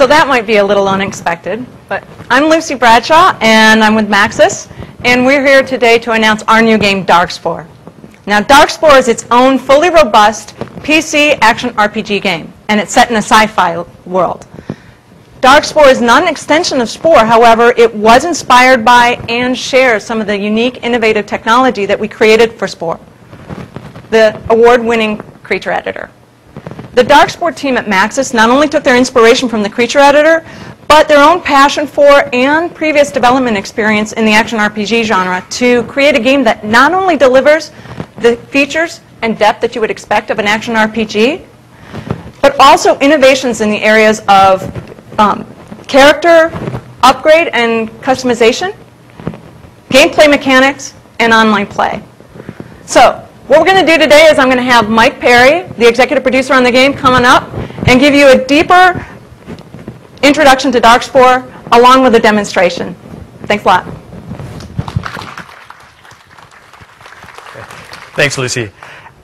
So that might be a little unexpected, but I'm Lucy Bradshaw, and I'm with Maxis, and we're here today to announce our new game, Darkspore. Now, Darkspore is its own fully robust PC action RPG game, and it's set in a sci-fi world. Darkspore is not an extension of Spore. However, it was inspired by and shares some of the unique, innovative technology that we created for Spore, the award-winning Creature Editor. The Darkspore team at Maxis not only took their inspiration from the Creature Editor, but their own passion for and previous development experience in the action RPG genre to create a game that not only delivers the features and depth that you would expect of an action RPG, but also innovations in the areas of character upgrade and customization, gameplay mechanics, and online play. So what we're going to do today is I'm going to have Mike Perry, the executive producer on the game, coming up and give you a deeper introduction to Darkspore along with a demonstration. Thanks a lot. Thanks, Lucy.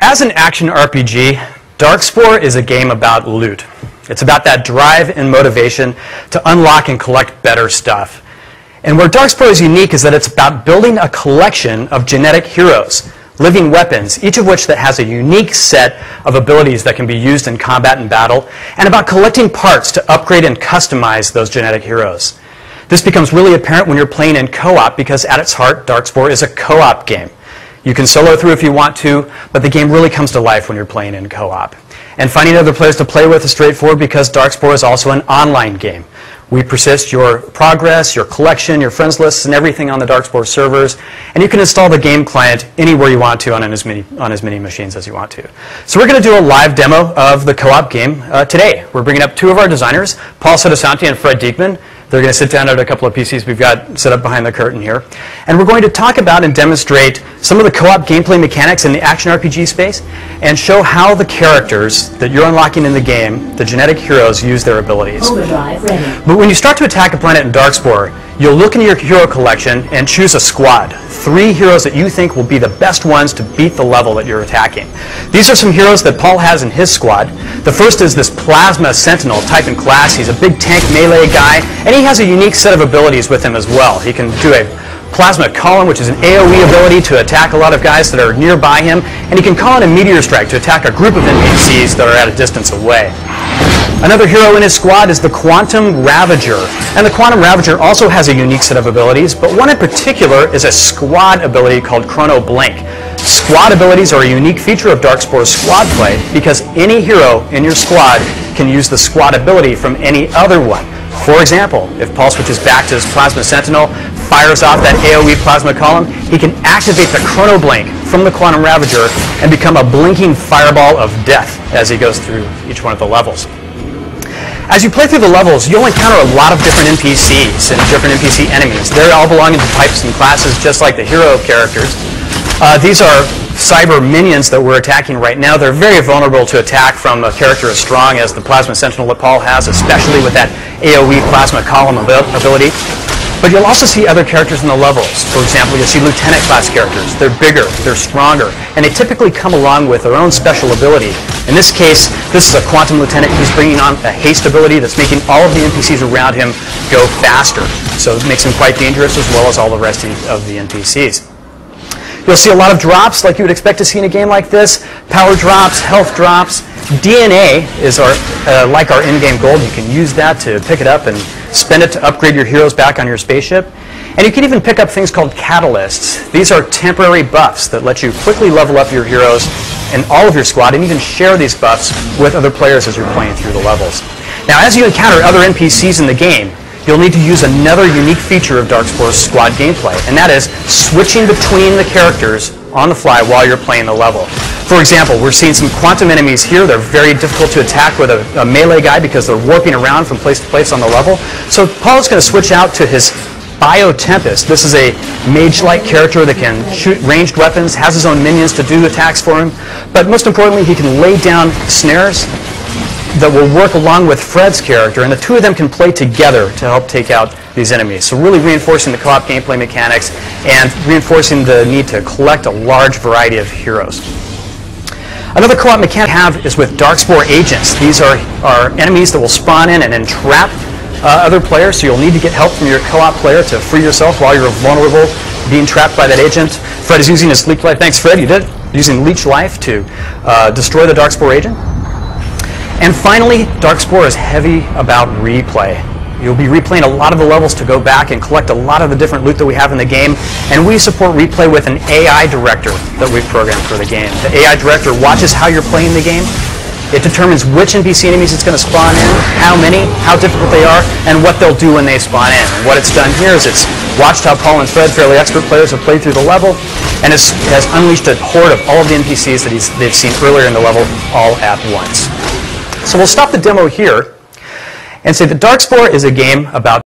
As an action RPG, Darkspore is a game about loot. It's about that drive and motivation to unlock and collect better stuff. And where Darkspore is unique is that it's about building a collection of genetic heroes, living weapons, each of which that has a unique set of abilities that can be used in combat and battle, and about collecting parts to upgrade and customize those genetic heroes. This becomes really apparent when you're playing in co-op because at its heart, Darkspore is a co-op game. You can solo through if you want to, but the game really comes to life when you're playing in co-op. And finding other players to play with is straightforward because Darkspore is also an online game. We persist your progress, your collection, your friends lists, and everything on the Darkspore servers. And you can install the game client anywhere you want to on as many machines as you want to. So we're going to do a live demo of the co-op game today. We're bringing up two of our designers, Paul Sotosanti and Fred Diekman. They're going to sit down at a couple of PCs we've got set up behind the curtain here. And we're going to talk about and demonstrate some of the co-op gameplay mechanics in the action RPG space and show how the characters that you're unlocking in the game, the genetic heroes, use their abilities. Overdrive ready. But when you start to attack a planet in Darkspore, you'll look into your hero collection and choose a squad. 3 heroes that you think will be the best ones to beat the level that you're attacking. These are some heroes that Paul has in his squad. The first is this Plasma Sentinel type and class. He's a big tank melee guy, and he has a unique set of abilities with him as well. He can do a Plasma Column, which is an AoE ability to attack a lot of guys that are nearby him, and he can call in a Meteor Strike to attack a group of NPCs that are at a distance away. Another hero in his squad is the Quantum Ravager, and the Quantum Ravager also has a unique set of abilities, but one in particular is a squad ability called Chrono Blink. Squad abilities are a unique feature of Darkspore's squad play because any hero in your squad can use the squad ability from any other one. For example, if Paul switches back to his Plasma Sentinel, fires off that AoE Plasma Column, he can activate the Chrono Blink from the Quantum Ravager and become a blinking fireball of death as he goes through each one of the levels. As you play through the levels, you'll encounter a lot of different NPCs and different NPC enemies. They're all belonging to types and classes just like the hero characters. These are cyber minions that we're attacking right now. They're very vulnerable to attack from a character as strong as the Plasma Sentinel that Paul has, especially with that AoE Plasma Column ability. But you'll also see other characters in the levels. For example, you'll see Lieutenant class characters. They're bigger, they're stronger, and they typically come along with their own special ability. In this case, this is a Quantum Lieutenant who's bringing on a haste ability that's making all of the NPCs around him go faster. So it makes him quite dangerous as well as all the rest of the NPCs. You'll see a lot of drops like you would expect to see in a game like this. Power drops, health drops. DNA is like our in-game gold. You can use that to pick it up and spend it to upgrade your heroes back on your spaceship. And you can even pick up things called catalysts. These are temporary buffs that let you quickly level up your heroes and all of your squad and even share these buffs with other players as you're playing through the levels. Now, as you encounter other NPCs in the game, you'll need to use another unique feature of Darkspore's squad gameplay, and that is switching between the characters on the fly while you're playing the level. For example, we're seeing some quantum enemies here. They're very difficult to attack with a melee guy because they're warping around from place to place on the level. So Paul's going to switch out to his Bio Tempest. This is a mage-like character that can shoot ranged weapons, has his own minions to do attacks for him, but most importantly, he can lay down snares that will work along with Fred's character, and the two of them can play together to help take out these enemies. So really reinforcing the co-op gameplay mechanics and reinforcing the need to collect a large variety of heroes. Another co-op mechanic we have is with Darkspore agents. These are enemies that will spawn in and entrap other players, so you'll need to get help from your co-op player to free yourself while you're vulnerable, being trapped by that agent. Fred is using his leech life. Thanks, Fred. You did. Using leech life to destroy the Darkspore agent. And finally, Darkspore is heavy about replay. You'll be replaying a lot of the levels to go back and collect a lot of the different loot that we have in the game. And we support replay with an AI director that we've programmed for the game. The AI director watches how you're playing the game. It determines which NPC enemies it's going to spawn in, how many, how difficult they are, and what they'll do when they spawn in. And what it's done here is it's watched how Paul and Fred, fairly expert players, have played through the level, and has unleashed a horde of all of the NPCs that they've seen earlier in the level all at once. So we'll stop the demo here and say that Darkspore is a game about